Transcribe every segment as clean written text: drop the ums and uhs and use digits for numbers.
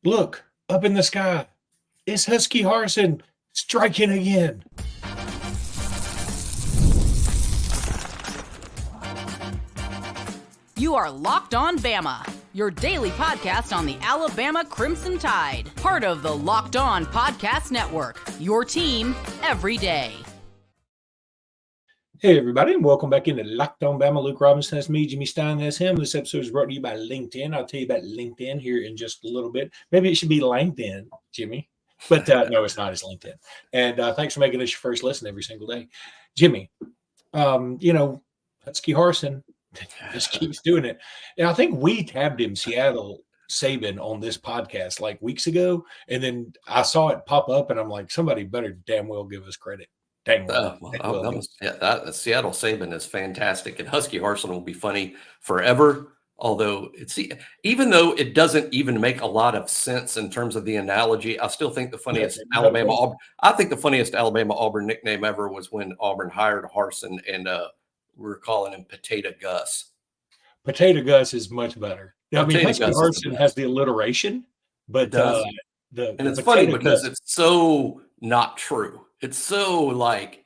Look, up in the sky. It's Husky Harsin striking again. You are Locked On Bama, your daily podcast on the Alabama Crimson Tide. Part of the Locked On Podcast Network, your team every day. Hey, everybody, and welcome back into Locked On Bama. Luke Robinson, that's me. Jimmy Stein, that's him. This episode is brought to you by LinkedIn. I'll tell you about LinkedIn here in just a little bit. Maybe it should be LinkedIn, Jimmy. But no, it's not. It's LinkedIn. And thanks for making this your first listen every single day. Jimmy, Husky Harsin just keeps doing it. And I think we tabbed him Seattle Saban on this podcast like weeks ago. And then I saw it pop up, and I'm like, somebody better damn well give us credit. Seattle Saban is fantastic, and Husky Harsin will be funny forever. Although even though it doesn't even make a lot of sense in terms of the analogy, I still think the funniest Alabama Auburn nickname ever was when Auburn hired Harsin, and we were calling him Potato Gus. Potato Gus is much better. I mean, Husky Harsin has the alliteration, but it's funny because it's so not true. It's so like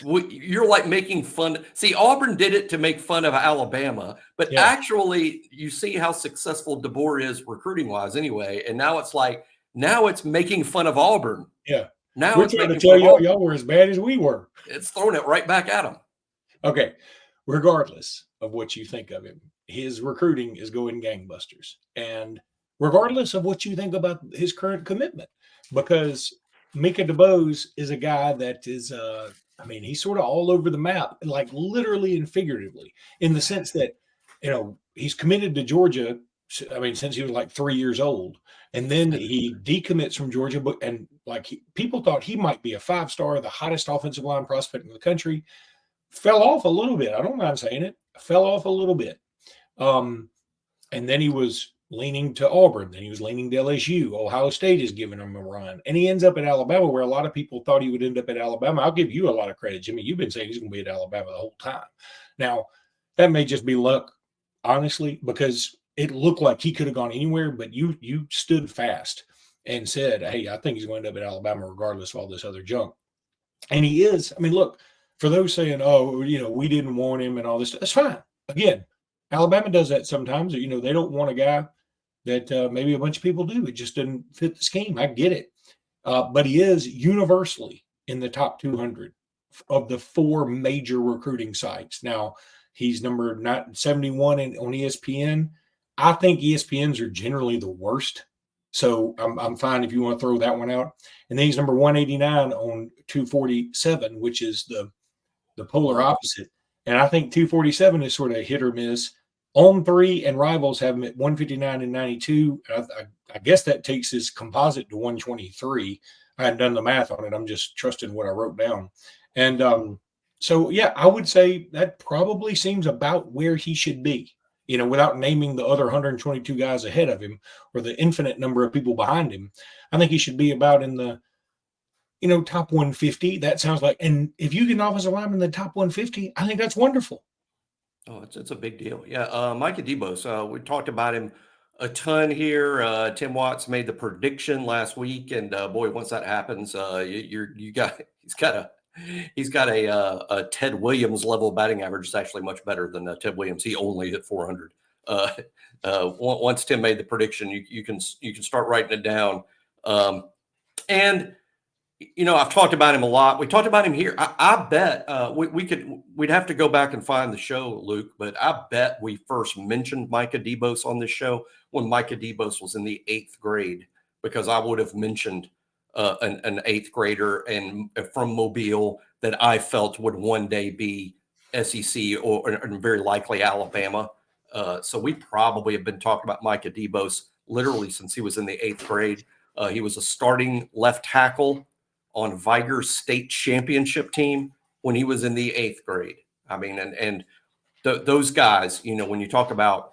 you're like making fun. See, Auburn did it to make fun of Alabama, but actually you see how successful DeBoer is recruiting wise anyway. And now it's making fun of Auburn. Yeah. Now we're trying to tell y'all were as bad as we were. It's throwing it right back at them. Okay. Regardless of what you think of him, his recruiting is going gangbusters. And regardless of what you think about his current commitment, because Micah DeBose is a guy that is, he's sort of all over the map, like literally and figuratively, in the sense that, he's committed to Georgia, since he was like 3 years old. And then he decommits from Georgia, and people thought he might be a 5-star, the hottest offensive line prospect in the country. Fell off a little bit. I don't mind saying it. Fell off a little bit. And then he was leaning to Auburn. Then he was leaning to LSU. Ohio State is giving him a run. And he ends up at Alabama, where a lot of people thought he would end up at Alabama. I'll give you a lot of credit, Jimmy. You've been saying he's going to be at Alabama the whole time. Now, that may just be luck, honestly, because it looked like he could have gone anywhere, but you stood fast and said, hey, I think he's going to end up at Alabama regardless of all this other junk. And he is. Look, for those saying, we didn't want him and all this, that's fine. Again, Alabama does that sometimes. They don't want a guy that maybe a bunch of people do. It just didn't fit the scheme. I get it. But he is universally in the top 200 of the 4 major recruiting sites. Now, he's number 71 on ESPN. I think ESPNs are generally the worst. So I'm fine if you want to throw that one out. And then he's number 189 on 247, which is the polar opposite. And I think 247 is sort of hit or miss. On 3 and Rivals have him at 159 and 92. I guess that takes his composite to 123. I hadn't done the math on it. I'm just trusting what I wrote down. And I would say that probably seems about where he should be, without naming the other 122 guys ahead of him or the infinite number of people behind him. I think he should be about in the, top 150. That sounds like, and if you get an offensive lineman in the top 150, I think that's wonderful. Oh, it's a big deal. Yeah. Micah DeBose, we talked about him a ton here. Tim Watts made the prediction last week, and boy, once that happens, he's got a Ted Williams level batting average. It's actually much better than Ted Williams. He only hit 400. Once Tim made the prediction, you can start writing it down. I've talked about him a lot. We talked about him here. I bet we'd have to go back and find the show, Luke, but I bet we first mentioned Micah DeBose on this show when Micah DeBose was in the 8th grade, because I would have mentioned an 8th grader and from Mobile that I felt would one day be SEC or very likely Alabama. So we probably have been talking about Micah DeBose literally since he was in the 8th grade. He was a starting left tackle on Vigor's state championship team when he was in the 8th grade. Those guys, when you talk about,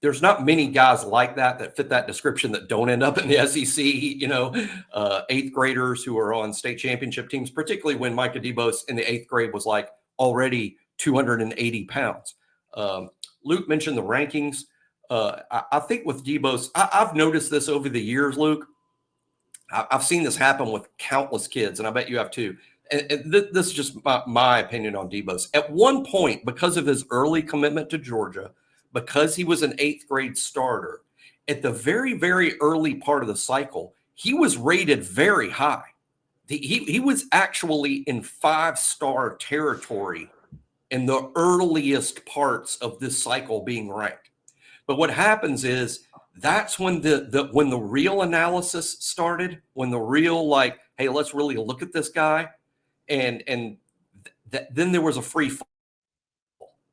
there's not many guys like that fit that description that don't end up in the SEC, 8th graders who are on state championship teams, particularly when Micah DeBose in the 8th grade was like already 280 pounds. Luke mentioned the rankings. I think with DeBose, I've noticed this over the years, Luke. I've seen this happen with countless kids, and I bet you have too. And this is just my opinion on DeBose. At one point, because of his early commitment to Georgia, because he was an 8th grade starter, at the very, very early part of the cycle, he was rated very high. He was actually in 5-star territory in the earliest parts of this cycle being ranked. But what happens is that's when when the real analysis started, when the real like, hey, let's really look at this guy, and then there was a free fall.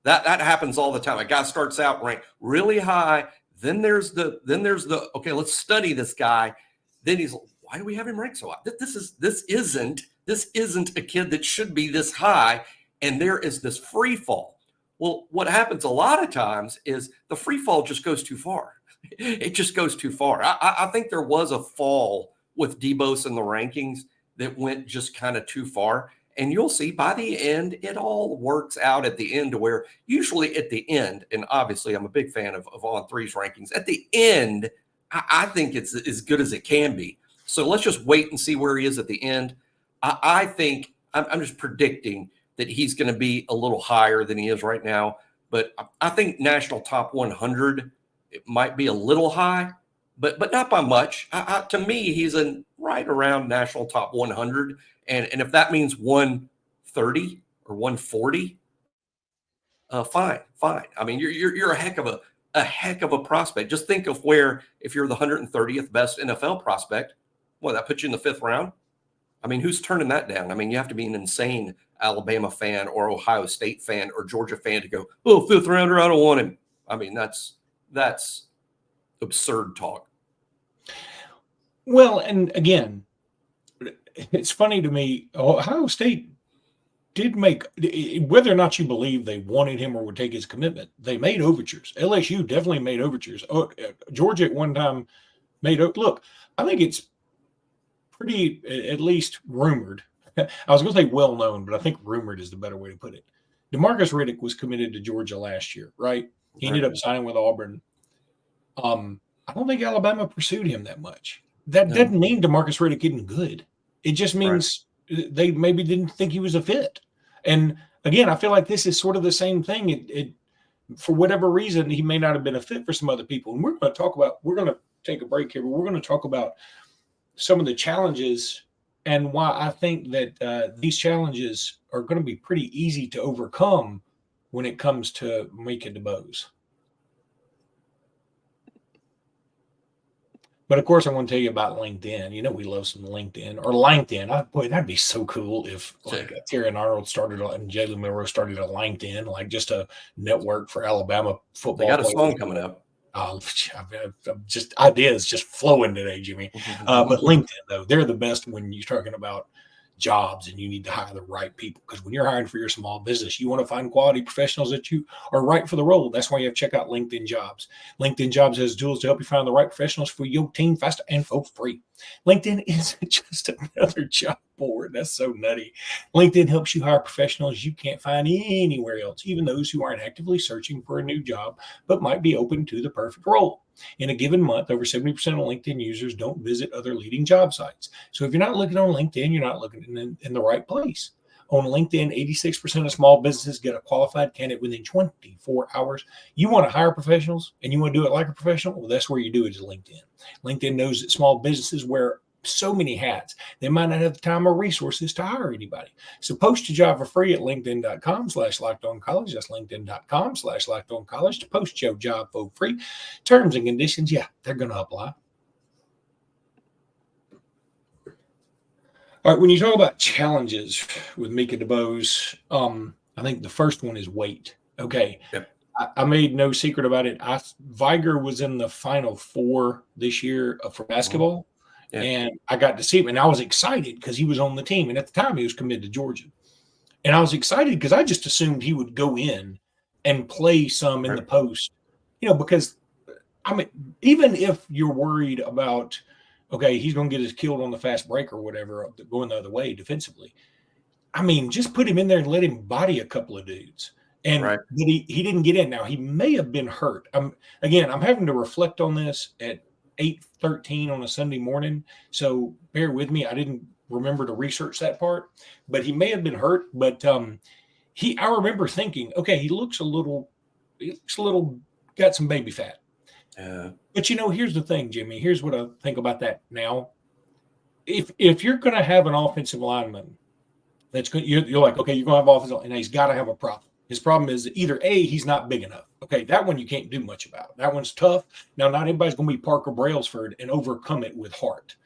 That happens all the time. A guy starts out ranked really high, then there's the okay, let's study this guy. Then he's like, why do we have him ranked so high? This isn't a kid that should be this high, and there is this free fall. Well, what happens a lot of times is the free fall just goes too far. It just goes too far. I think there was a fall with DeBose in the rankings that went just kind of too far. And you'll see by the end, it all works out at the end to where usually at the end, and obviously I'm a big fan of On3's rankings, at the end, I think it's as good as it can be. So let's just wait and see where he is at the end. I think I'm just predicting that he's going to be a little higher than he is right now. But I think national top 100, it might be a little high, but not by much. To me, he's in right around national top 100. And if that means 130 or 140, fine. I mean, you're a heck of a prospect. Just think of where, if you're the 130th best NFL prospect, well, that puts you in the 5th round. I mean, who's turning that down? I mean, you have to be an insane Alabama fan or Ohio State fan or Georgia fan to go, oh, 5th rounder, I don't want him. I mean, that's absurd talk. Well, and again, it's funny to me, Ohio State did make, whether or not you believe they wanted him or would take his commitment, they made overtures. LSU definitely made overtures. Georgia at one time look, I think it's pretty, at least rumored. I was going to say well-known, but I think rumored is the better way to put it. DeMarcus Riddick was committed to Georgia last year, right? He ended up signing with Auburn. I don't think Alabama pursued him that much. That doesn't mean DeMarcus Riddick isn't good. It just means they maybe didn't think he was a fit. And again, I feel like this is sort of the same thing. It for whatever reason, he may not have been a fit for some other people. And we're going to take a break here, but we're going to talk about some of the challenges and why I think that these challenges are going to be pretty easy to overcome when it comes to Micah DeBose. But of course, I want to tell you about LinkedIn. You know, we love some LinkedIn or LinkedIn. Boy, that'd be so cool if like Terry and Arnold started and Jalen Milroe started a LinkedIn, like just a network for Alabama football. They got a song coming up. Just ideas just flowing today, Jimmy. But LinkedIn, though, they're the best when you're talking about jobs and you need to hire the right people. Because when you're hiring for your small business, you want to find quality professionals that you are right for the role. That's why you have to check out LinkedIn Jobs. LinkedIn Jobs has tools to help you find the right professionals for your team faster and for free. LinkedIn isn't just another job board. That's so nutty. LinkedIn helps you hire professionals you can't find anywhere else, even those who aren't actively searching for a new job, but might be open to the perfect role. In a given month, over 70% of LinkedIn users don't visit other leading job sites. So if you're not looking on LinkedIn, you're not looking in the right place. On LinkedIn, 86% of small businesses get a qualified candidate within 24 hours. You want to hire professionals and you want to do it like a professional? Well, that's where you do it is LinkedIn. LinkedIn knows that small businesses wear so many hats. They might not have the time or resources to hire anybody. So post your job for free at linkedin.com/lockedoncollege. That's linkedin.com/lockedoncollege to post your job for free. Terms and conditions, they're going to apply. All right, when you talk about challenges with Micah DeBose, I think the first one is weight. Okay. Yep. I made no secret about it. Vigor was in the Final Four this year for basketball. Yeah. And I got to see him, and I was excited because he was on the team. And at the time, he was committed to Georgia. And I was excited because I just assumed he would go in and play some in the post, because, I mean, even if you're worried about, okay, he's going to get us killed on the fast break or whatever, going the other way defensively, I mean, just put him in there and let him body a couple of dudes. And Right. but he didn't get in. Now he may have been hurt. I'm having to reflect on this at 8:13 on a Sunday morning. So bear with me. I didn't remember to research that part, but he may have been hurt. But I remember thinking, okay, he looks a little got some baby fat. But here's the thing, Jimmy. Here's what I think about that now. If you're going to have an offensive lineman that's good, you're like, okay, you're going to have offensive, and he's got to have a problem. His problem is either A, he's not big enough. Okay, that one you can't do much about. That one's tough. Now, not everybody's going to be Parker Brailsford and overcome it with heart,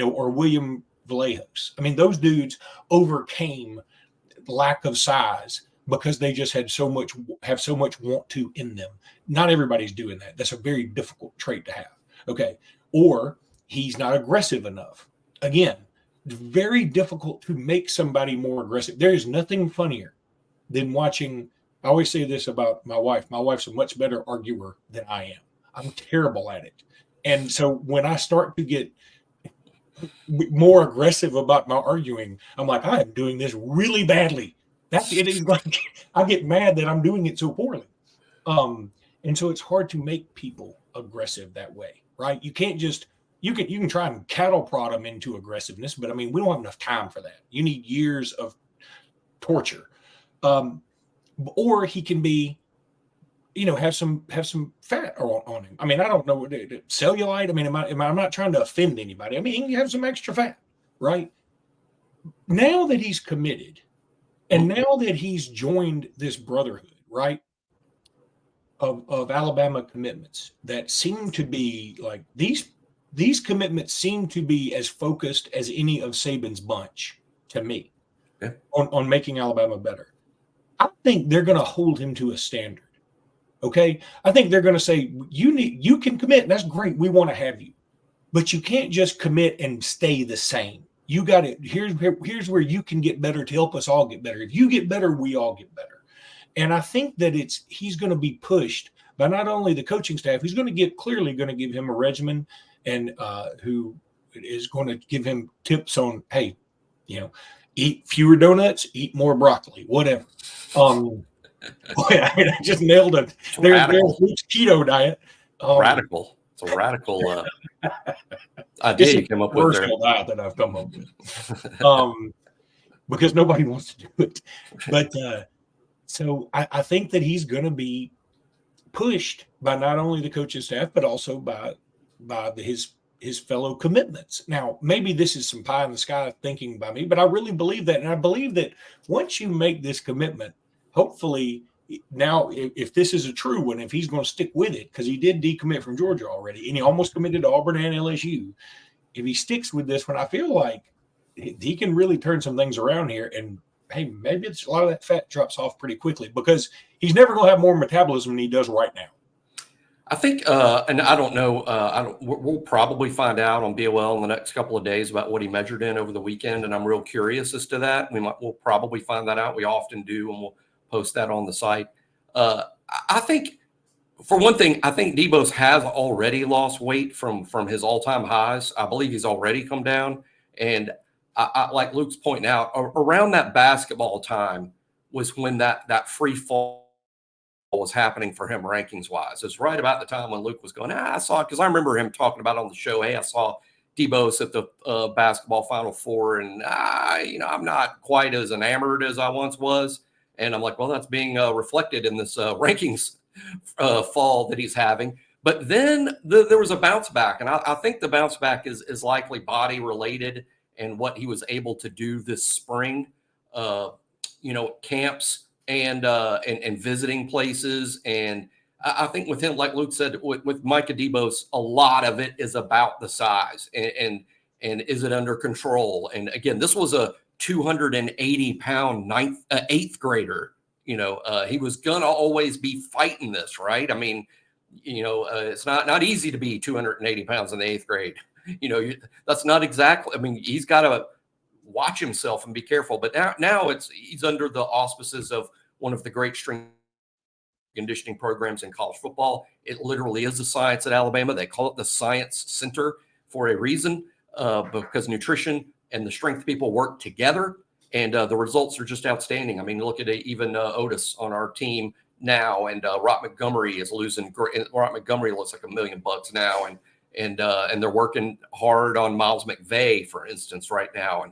or William Vallejos. I mean, those dudes overcame lack of size because they just have so much want to in them. Not everybody's doing that. That's a very difficult trait to have. Okay, or he's not aggressive enough. Again, very difficult to make somebody more aggressive. There is nothing funnier than watching. I always say this about my wife. My wife's a much better arguer than I am. I'm terrible at it. And so when I start to get more aggressive about my arguing, I'm like, I am doing this really badly. It is like I get mad that I'm doing it so poorly. And so it's hard to make people aggressive that way, right? You can't just you can try and cattle prod them into aggressiveness, but I mean, we don't have enough time for that. You need years of torture. Or he can be, have some fat on him. I mean, I don't know what cellulite. I mean, I'm not trying to offend anybody. I mean, he can have some extra fat, right? Now that he's committed, and now that he's joined this brotherhood, right, of Alabama commitments that seem to be like these commitments seem to be as focused as any of Saban's bunch to me on making Alabama better. I think they're going to hold him to a standard. Okay. I think they're going to say, you can commit. That's great. We want to have you, but you can't just commit and stay the same. You got it. Here's where you can get better to help us all get better. If you get better, we all get better. And I think that he's going to be pushed by not only the coaching staff, he's going to clearly going to give him a regimen and who is going to give him tips on, hey, eat fewer donuts, eat more broccoli, whatever. I just nailed it. There's Luke's keto diet. Radical. It's a radical idea you came up with there. Diet that I've come up with. Because nobody wants to do it. But so I think that he's going to be pushed by not only the coaching staff, but also by his fellow commitments. Now, maybe this is some pie in the sky thinking by me, but I really believe that. And I believe that once you make this commitment, hopefully now, if this is a true one, if he's going to stick with it, because he did decommit from Georgia already, and he almost committed to Auburn and LSU, if he sticks with this one, I feel like he can really turn some things around here. And hey, maybe it's a lot of that fat drops off pretty quickly because he's never going to have more metabolism than he does right now. I think, and I don't know, we'll probably find out on BOL in the next couple of days about what he measured in over the weekend, and I'm real curious as to that. We'll probably find that out. We often do, and we'll post that on the site. I think, for one thing, I think DeBose has already lost weight from his all-time highs. I believe he's already come down, and I like Luke's pointing out, around that basketball time was when that free fall was happening for him rankings wise. It's right about the time when Luke was going, I saw it, because I remember him talking about on the show, hey, I saw DeBose at the basketball Final Four, and I'm not quite as enamored as I once was. And I'm like, well, that's being reflected in this rankings fall that he's having. But then there was a bounce back, and I think the bounce back is likely body related and what he was able to do this spring, camps and visiting places. And I think with him, like Luke said, with Micah DeBose, a lot of it is about the size and is it under control? And again, this was a 280-pound eighth grader. He was gonna always be fighting this, right? I mean, it's not easy to be 280 pounds in the eighth grade. That's not exactly. I mean, he's got to watch himself and be careful. But now he's under the auspices of one of the great strength conditioning programs in college football. It literally is a science at Alabama. They call it the Science Center for a reason, because nutrition and the strength people work together. And the results are just outstanding. I mean, look at it, even Otis on our team now, and Rott Montgomery is losing. Rott Montgomery looks like $1 million now, and they're working hard on Miles McVay, for instance, right now.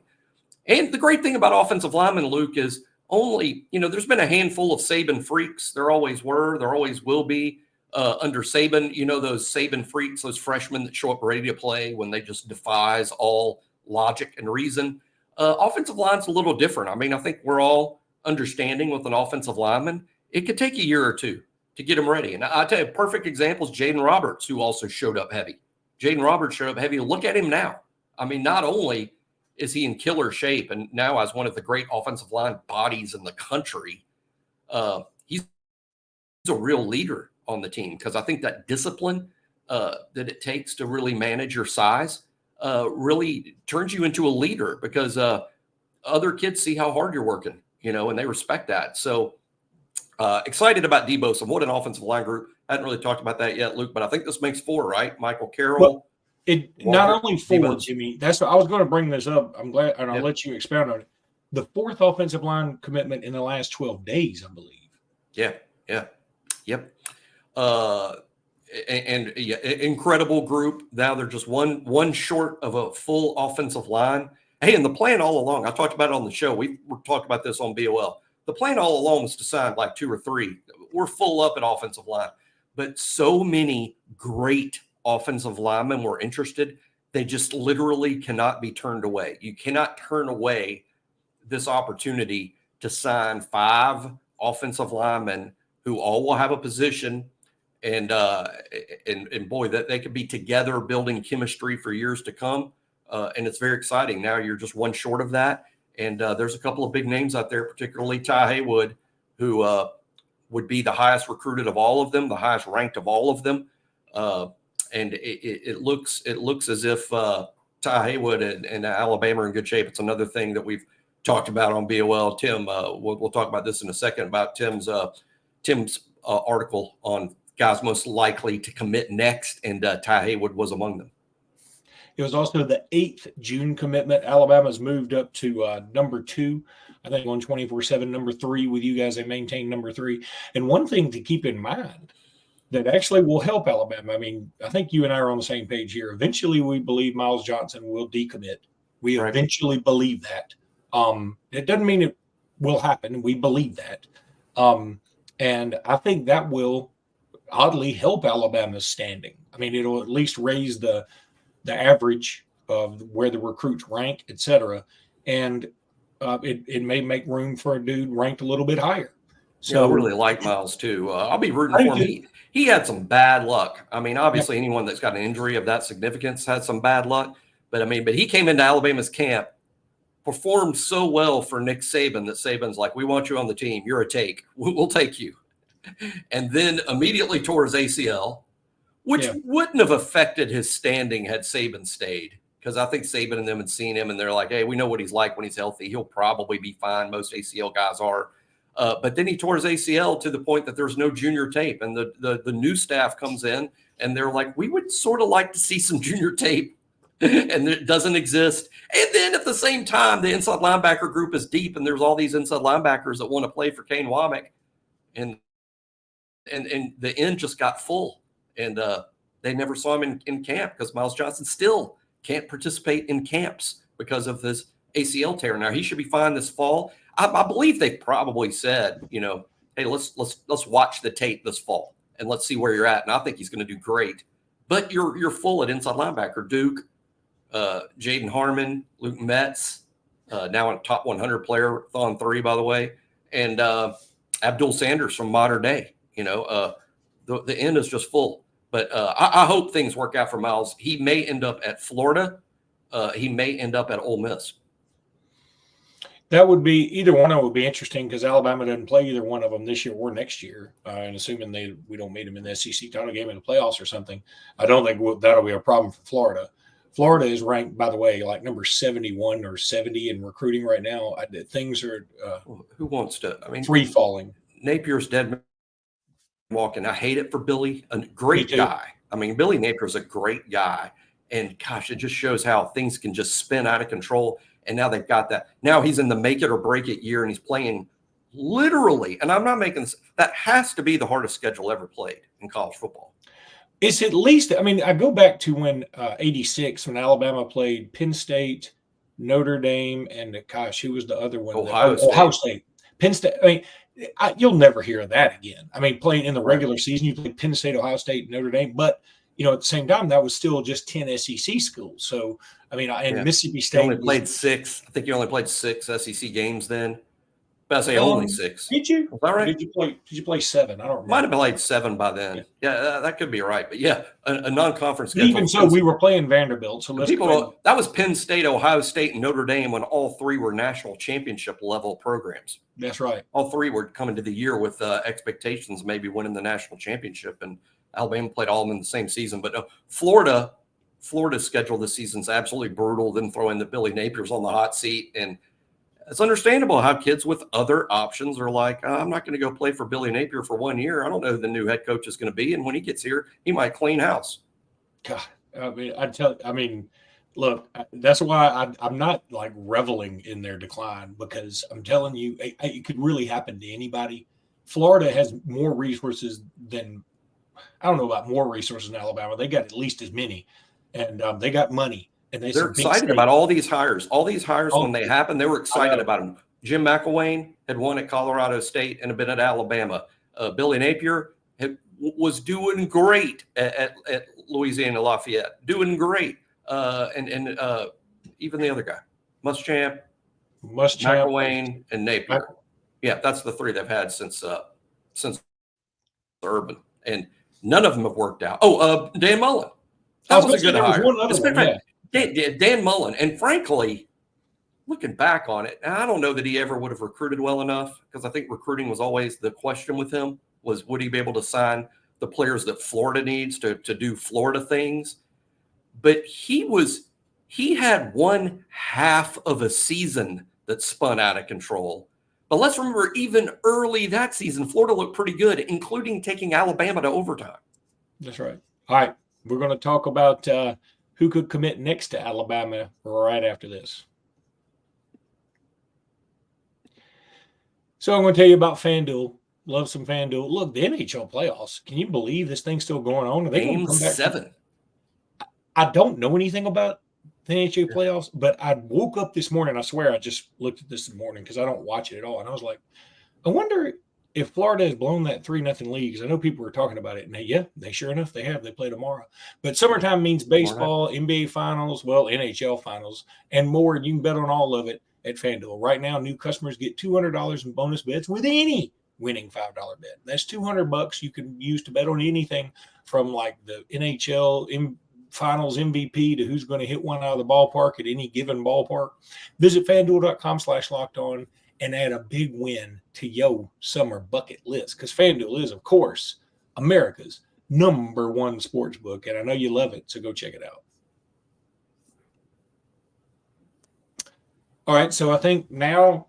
And the great thing about offensive linemen, Luke, is only, there's been a handful of Saban freaks. There always were, there always will be under Saban. Those Saban freaks, those freshmen that show up ready to play when they just defies all logic and reason. Offensive line's a little different. I mean, I think we're all understanding with an offensive lineman, it could take a year or two to get him ready. And I tell you, perfect example is Jaden Roberts, who also showed up heavy. Jaden Roberts showed up heavy. Look at him now. I mean, not only is he in killer shape and now as one of the great offensive line bodies in the country, he's a real leader on the team, because I think that discipline that it takes to really manage your size really turns you into a leader, because other kids see how hard you're working, and they respect that. So excited about DeBose, and what an offensive line group. I hadn't really talked about that yet, Luke, but I think this makes 4, right? Michael Carroll. Well, it Walker, not only 4, DeBose. Jimmy. That's what I was going to bring this up. I'm glad, and I'll Yep. let you expound on it. The 4th offensive line commitment in the last 12 days, I believe. Yep. Incredible group. Now they're just one short of a full offensive line. Hey, and the plan all along, I talked about it on the show. We talked about this on BOL. The plan all along was to sign like 2 or 3. We're full up at offensive line, but so many great offensive linemen were interested. They just literally cannot be turned away. You cannot turn away this opportunity to sign 5 offensive linemen who all will have a position, and boy, that they could be together building chemistry for years to come. And it's very exciting. Now you're just one short of that. And there's a couple of big names out there, particularly Ty Haywood, who would be the highest recruited of all of them, the highest ranked of all of them. And it looks as if Ty Haywood and Alabama are in good shape. It's another thing that we've talked about on BOL. Tim, we'll talk about this in a second, about Tim's article on guys most likely to commit next, and Ty Haywood was among them. It was also the 8th June commitment. Alabama's moved up to number 2, I think, on 24/7, number 3 with you guys. They maintain number 3. And one thing to keep in mind that actually will help Alabama, I mean, I think you and I are on the same page here. Eventually, we believe Miles Johnson will decommit. We Right. eventually believe that. It doesn't mean it will happen. We believe that. And I think that will oddly help Alabama's standing. I mean, it'll at least raise the average of where the recruits rank, et cetera. And it may make room for a dude ranked a little bit higher. So I really like Miles too. I'll be rooting I for do him. He had some bad luck. I mean, obviously anyone that's got an injury of that significance has some bad luck. But he came into Alabama's camp, performed so well for Nick Saban that Saban's like, we want you on the team. You're a take. We'll take you. And then immediately tore his ACL, which wouldn't have affected his standing had Saban stayed. Because I think Saban and them had seen him, and they're like, hey, we know what he's like when he's healthy. He'll probably be fine. Most ACL guys are. But then he tore his ACL to the point that there's no junior tape. And the new staff comes in, and they're like, we would sort of like to see some junior tape. And it doesn't exist. And then at the same time, the inside linebacker group is deep, and there's all these inside linebackers that want to play for Kane Womack. And the end just got full. And they never saw him in camp, because Miles Johnson still can't participate in camps because of this ACL tear. Now, he should be fine this fall. I believe they probably said, hey, let's watch the tape this fall and let's see where you're at. And I think he's going to do great. But you're full at inside linebacker. Duke, Jaden Harmon, Luke Metz, now a top 100 player, Thon 3, by the way, and Abdul Sanders from Modern Day. The end is just full. But I hope things work out for Miles. He may end up at Florida. He may end up at Ole Miss. That would be either one of them would be interesting, because Alabama doesn't play either one of them this year or next year. And assuming we don't meet them in the SEC title game in the playoffs or something, I don't think that'll be a problem for Florida. Florida is ranked, by the way, like number 71 or 70 in recruiting right now. Things are who wants to? free falling. Napier's dead walking. I hate it for Billy, a great guy. I mean, Billy Napier's a great guy. And gosh, it just shows how things can just spin out of control. And now they've got that. Now he's in the make it or break it year, and he's playing literally, and I'm not making this, that has to be the hardest schedule ever played in college football. It's at least, I mean, I go back to when 86, when Alabama played Penn State, Notre Dame, and gosh, who was the other one? Ohio State. Penn State. I mean, you'll never hear of that again. I mean, playing in the regular season, you played Penn State, Ohio State, Notre Dame, but at the same time, that was still just 10 SEC schools. So, I mean, and Mississippi State only played 6. I think you only played 6 SEC games then. But I say only 6. Did you? Was that right? Did you play 7? I don't remember. Might have played 7 by then. Yeah, that could be right. But yeah, a non-conference schedule. Even so, we were playing Vanderbilt. So that was Penn State, Ohio State, and Notre Dame when all 3 were national championship level programs. That's right. All 3 were coming to the year with expectations, maybe winning the national championship, and Alabama played all of them in the same season. But Florida's schedule this season is absolutely brutal. Then throw in the Billy Napier's on the hot seat, and it's understandable how kids with other options are like, I'm not going to go play for Billy Napier for 1 year. I don't know who the new head coach is going to be. And when he gets here, he might clean house. God, I mean, look, that's why I'm not like reveling in their decline, because I'm telling you, it could really happen to anybody. Florida has more resources than, I don't know about more resources than Alabama. They got at least as many, and they got money. And they're excited about all these hires. All these hires, when they happened, they were excited about them. Jim McElwain had won at Colorado State and had been at Alabama. Billy Napier was doing great at Louisiana Lafayette, doing great. And even the other guy, Muschamp, McElwain, and Napier. Yeah, that's the 3 they've had since Urban, and none of them have worked out. Dan Mullen. That was a good hire. Dan Mullen, and frankly, looking back on it, I don't know that he ever would have recruited well enough, because I think recruiting was always the question with him, was would he be able to sign the players that Florida needs to do Florida things? But he had 1/2 of a season that spun out of control. But let's remember, even early that season, Florida looked pretty good, including taking Alabama to overtime. That's right. All right, we're going to talk about who could commit next to Alabama right after this. So I'm going to tell you about FanDuel. Love some FanDuel. Look, the NHL playoffs. Can you believe this thing's still going on? Are they Game 7. I don't know anything about the NHL playoffs, but I woke up this morning. I swear I just looked at this morning because I don't watch it at all. And I was like, I wonder if Florida has blown that 3-0 lead, because I know people were talking about it, and they sure enough, they have. They play tomorrow. But summertime means baseball, NBA finals, NHL finals, and more. And you can bet on all of it at FanDuel. Right now, new customers get $200 in bonus bets with any winning $5 bet. That's $200 you can use to bet on anything from like the NHL finals MVP to who's going to hit one out of the ballpark at any given ballpark. Visit FanDuel.com/lockedon and add a big win to your summer bucket list, because FanDuel is, of course, America's #1 sports book, and I know you love it, so go check it out. All right, so I think now,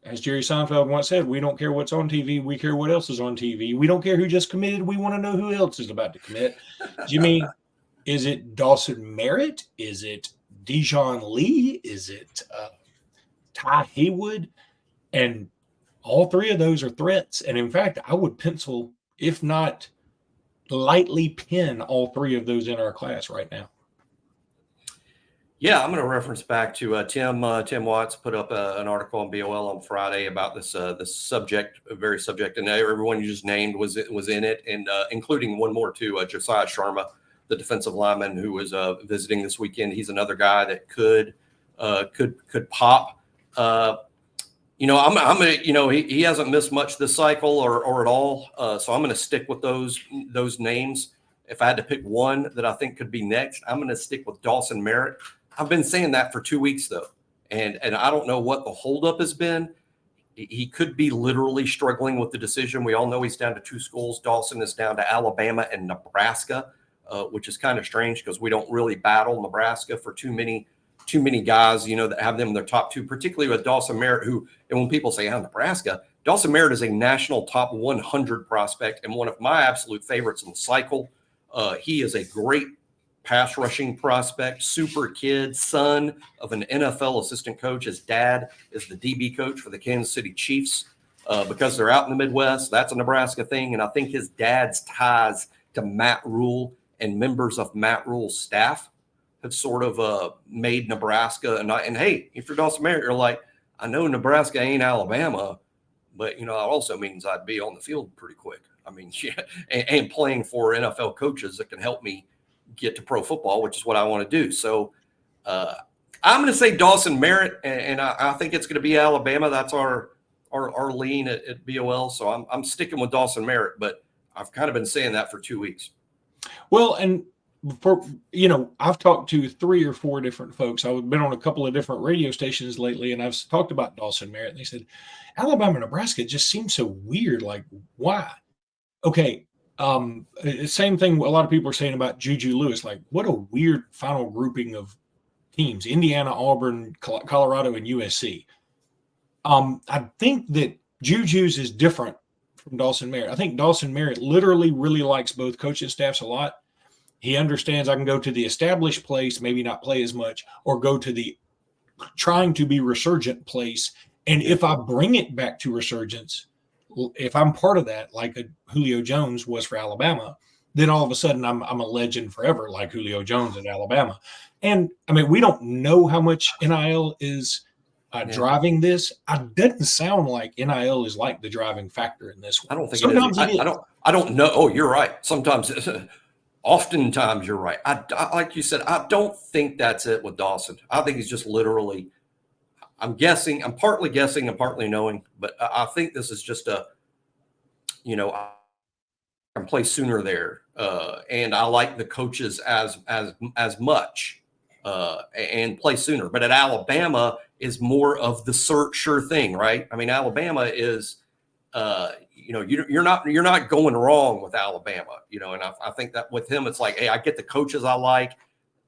as Jerry Seinfeld once said, we don't care what's on TV, we care what else is on TV. We don't care who just committed, we want to know who else is about to commit. Jimmy, is it Dawson Meritt? Is it Dijon Lee? Is it Ty Haywood? And all 3 of those are threats. And in fact, I would pencil, if not lightly pin, all 3 of those in our class right now. Yeah, I'm going to reference back to Tim Watts put up an article on BOL on Friday about this subject, very subject, and everyone you just named was in it, and including one more too, Josiah Sharma, the defensive lineman who was visiting this weekend. He's another guy that could pop. He hasn't missed much this cycle or at all. So I'm going to stick with those names. If I had to pick one that I think could be next, I'm going to stick with Dawson Meritt. I've been saying that for 2 weeks though. And I don't know what the holdup has been. He could be literally struggling with the decision. We all know he's down to 2 schools. Dawson is down to Alabama and Nebraska, which is kind of strange because we don't really battle Nebraska for too many guys, that have them in their top 2, particularly with Dawson Meritt, who, and when people say, Nebraska, Dawson Meritt is a national top 100 prospect and one of my absolute favorites in the cycle. He is a great pass rushing prospect, super kid, son of an NFL assistant coach. His dad is the DB coach for the Kansas City Chiefs because they're out in the Midwest. That's a Nebraska thing. And I think his dad's ties to Matt Rule and members of Matt Rule's staff have sort of made Nebraska. And hey, if you're Dawson Meritt, you're like, I know Nebraska ain't Alabama, but, you know, it also means I'd be on the field pretty quick. I mean, yeah, and playing for NFL coaches that can help me get to pro football, which is what I want to do. So I'm going to say Dawson Meritt, and I think it's going to be Alabama. That's our lean at BOL. So I'm sticking with Dawson Meritt, but I've kind of been saying that for 2 weeks. Well, and for, you know, I've talked to 3 or 4 different folks. I've been on a couple of different radio stations lately, and I've talked about Dawson Meritt. And they said, Alabama, Nebraska just seems so weird. Like, why? Okay. Same thing a lot of people are saying about Juju Lewis. Like, what a weird final grouping of teams: Indiana, Auburn, Colorado, and USC. I think that Juju's is different from Dawson Meritt. I think Dawson Meritt literally really likes both coaching staffs a lot. He understands I can go to the established place, maybe not play as much, or go to the trying to be resurgent place. And if I bring it back to resurgence, if I'm part of that, like a Julio Jones was for Alabama, then all of a sudden I'm a legend forever, like Julio Jones at Alabama. And I mean, we don't know how much NIL is driving this. It doesn't sound like NIL is like the driving factor in this one. I don't think it is. I don't know. Oh, you're right. Sometimes, oftentimes you're right. I like you said, I don't think that's it with Dawson. I think he's just literally, I'm partly guessing and partly knowing, but I think this is just I can play sooner there. And I like the coaches as much and play sooner. But at Alabama is more of the sure thing, right? I mean, Alabama is, you're not going wrong with Alabama, and I think that with him, it's like, hey, I get the coaches I like,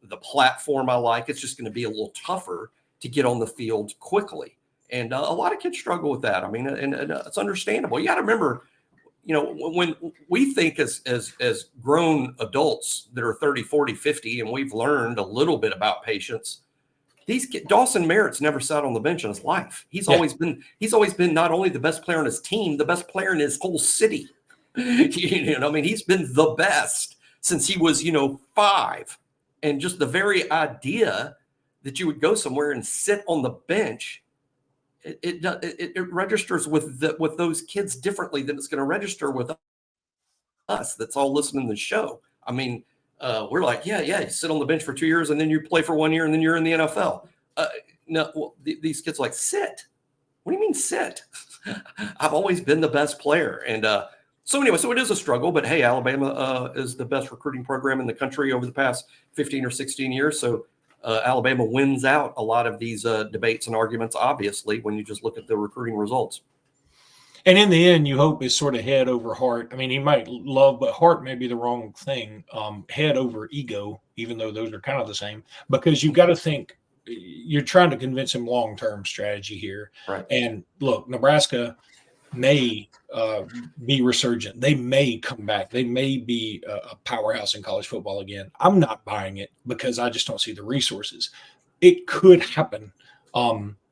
the platform I like. It's just going to be a little tougher to get on the field quickly. And a lot of kids struggle with that. I mean, and it's understandable. You got to remember, when we think as grown adults that are 30, 40, 50, and we've learned a little bit about patience, Dawson Merritt's never sat on the bench in his life. He's always been not only the best player on his team, the best player in his whole city. I mean, he's been the best since he was, 5. And just the very idea that you would go somewhere and sit on the bench, it registers with those kids differently than it's going to register with us that's all listening to the show. I mean, we're like, yeah, you sit on the bench for 2 years and then you play for 1 year and then you're in the NFL. These kids are like, sit. What do you mean sit? I've always been the best player. And so it is a struggle, but hey, Alabama is the best recruiting program in the country over the past 15 or 16 years. So Alabama wins out a lot of these debates and arguments, obviously, when you just look at the recruiting results. And in the end, you hope it's sort of head over heart. I mean, he might love, but heart may be the wrong thing. Head over ego, even though those are kind of the same, because you've got to think you're trying to convince him long-term strategy here. Right. And look, Nebraska may be resurgent. They may come back. They may be a powerhouse in college football again. I'm not buying it because I just don't see the resources. It could happen.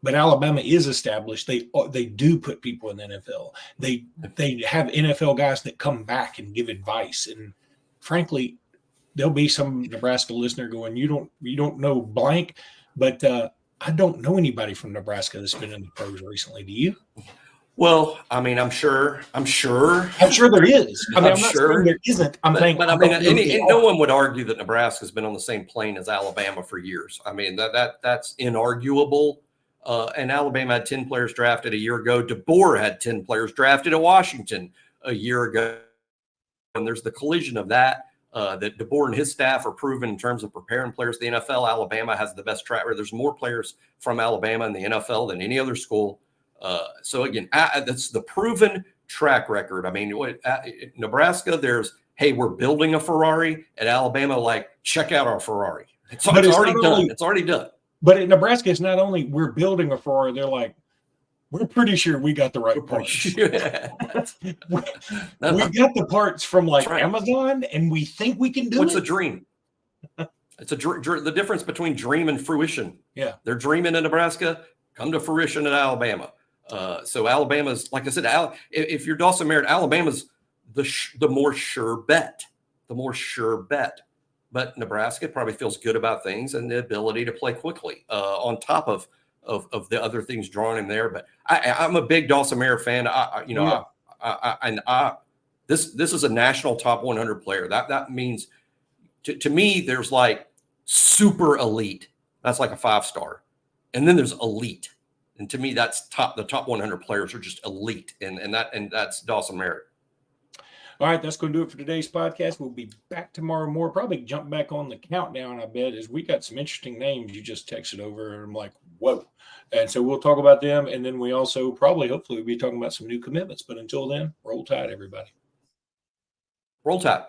But Alabama is established. They do put people in the NFL. They have NFL guys that come back and give advice. And frankly, there'll be some Nebraska listener going, you don't know blank, but I don't know anybody from Nebraska that's been in the pros recently. Do you? Well, I mean, I'm sure there is. I mean, I'm not saying there isn't. No one would argue that Nebraska's been on the same plane as Alabama for years. I mean, that's inarguable. And Alabama had 10 players drafted a year ago. DeBoer had 10 players drafted at Washington a year ago. And there's the collision of that DeBoer and his staff are proven in terms of preparing players for the NFL. Alabama has the best track record. There's more players from Alabama in the NFL than any other school. So again, that's the proven track record. I mean, Nebraska, hey, we're building a Ferrari. At Alabama, like, check out our Ferrari. It's already done. It's already done. But in Nebraska, it's not only we're building a Ferrari, they're like, we're pretty sure we got the right parts. We got the parts from Amazon, and we think we can do it. What's the dream? It's the difference between dream and fruition. Yeah. They're dreaming in Nebraska, come to fruition in Alabama. So Alabama's, like I said, if you're Dawson Meritt, Alabama's the more sure bet. The more sure bet. But Nebraska probably feels good about things and the ability to play quickly on top of the other things drawing him there. But I'm a big Dawson Meritt fan. This is a national top 100 player. That means to me, there's like super elite. That's like a 5-star. And then there's elite. And to me, that's the top 100 players are just elite. And that's Dawson Meritt. All right, that's going to do it for today's podcast. We'll be back tomorrow more. Probably jump back on the countdown, I bet, as we got some interesting names you just texted over. And I'm like, whoa. And so we'll talk about them. And then we also hopefully, we'll be talking about some new commitments. But until then, roll tide, everybody. Roll tide.